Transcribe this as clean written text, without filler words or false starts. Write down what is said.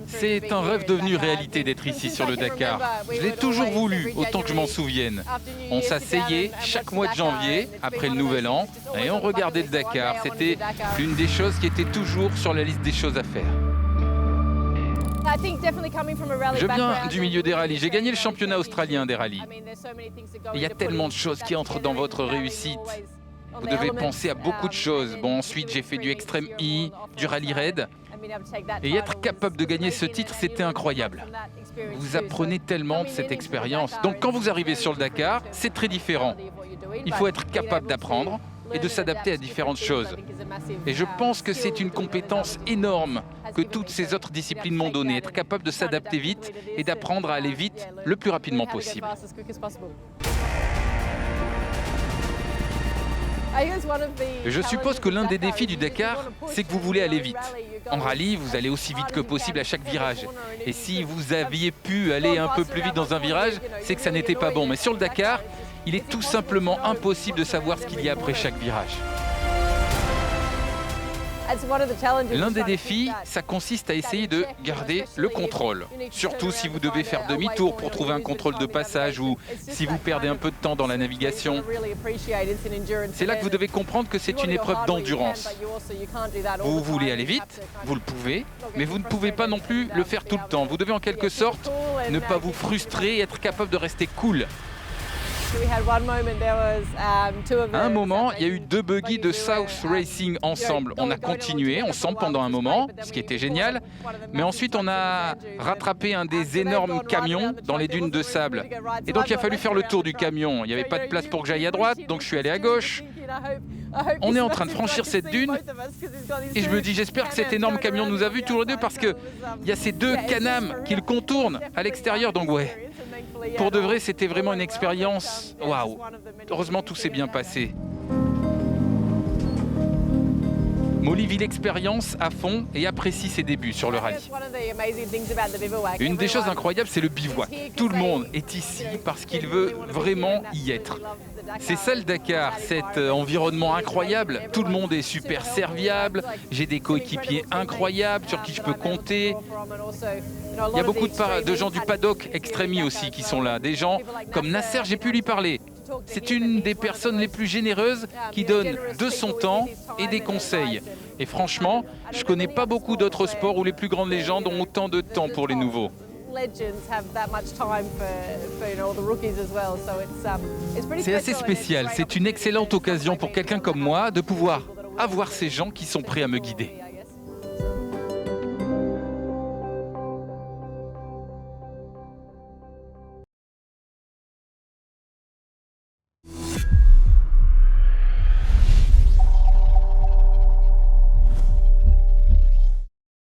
C'est un rêve devenu réalité d'être ici sur le Dakar. Je l'ai toujours voulu, autant que je m'en souvienne. On s'asseyait chaque mois de janvier, après le Nouvel An, et on regardait le Dakar. C'était l'une des choses qui était toujours sur la liste des choses à faire. Je viens du milieu des rallyes. J'ai gagné le championnat australien des rallyes. Il y a tellement de choses qui entrent dans votre réussite. Vous devez penser à beaucoup de choses. Bon, ensuite, j'ai fait du Extreme E, du Rally Raid. Et être capable de gagner ce titre, c'était incroyable. Vous apprenez tellement de cette expérience. Donc quand vous arrivez sur le Dakar, c'est très différent. Il faut être capable d'apprendre et de s'adapter à différentes choses. Et je pense que c'est une compétence énorme que toutes ces autres disciplines m'ont donnée. Être capable de s'adapter vite et d'apprendre à aller vite le plus rapidement possible. Je suppose que l'un des défis du Dakar, c'est que vous voulez aller vite. En rallye, vous allez aussi vite que possible à chaque virage. Et si vous aviez pu aller un peu plus vite dans un virage, c'est que ça n'était pas bon. Mais sur le Dakar, il est tout simplement impossible de savoir ce qu'il y a après chaque virage. L'un des défis, ça consiste à essayer de garder le contrôle. Surtout si vous devez faire demi-tour pour trouver un contrôle de passage ou si vous perdez un peu de temps dans la navigation. C'est là que vous devez comprendre que c'est une épreuve d'endurance. Vous voulez aller vite, vous le pouvez, mais vous ne pouvez pas non plus le faire tout le temps. Vous devez en quelque sorte ne pas vous frustrer et être capable de rester cool. À un moment, il y a eu 2 buggy de South Racing ensemble. On a continué ensemble pendant un moment, ce qui était génial. Mais ensuite, on a rattrapé un des énormes camions dans les dunes de sable. Et donc, il a fallu faire le tour du camion. Il n'y avait pas de place pour que j'aille à droite, donc je suis allé à gauche. On est en train de franchir cette dune et je me dis, j'espère que cet énorme camion nous a vus tous les deux parce qu'il y a ces 2 Can-Am qui le contournent à l'extérieur. Donc ouais, pour de vrai, c'était vraiment une expérience. Waouh! Heureusement, tout s'est bien passé. Molly vit l'expérience à fond et apprécie ses débuts sur le rallye. Une des choses incroyables, c'est le bivouac. Tout le monde est ici parce qu'il veut vraiment y être. C'est ça le Dakar, cet environnement incroyable. Tout le monde est super serviable. J'ai des coéquipiers incroyables sur qui je peux compter. Il y a beaucoup de gens du paddock Extreme E aussi qui sont là. Des gens comme Nasser, j'ai pu lui parler. C'est une des personnes les plus généreuses qui donne de son temps et des conseils. Et franchement, je ne connais pas beaucoup d'autres sports où les plus grandes légendes ont autant de temps pour les nouveaux. C'est assez spécial. C'est une excellente occasion pour quelqu'un comme moi de pouvoir avoir ces gens qui sont prêts à me guider.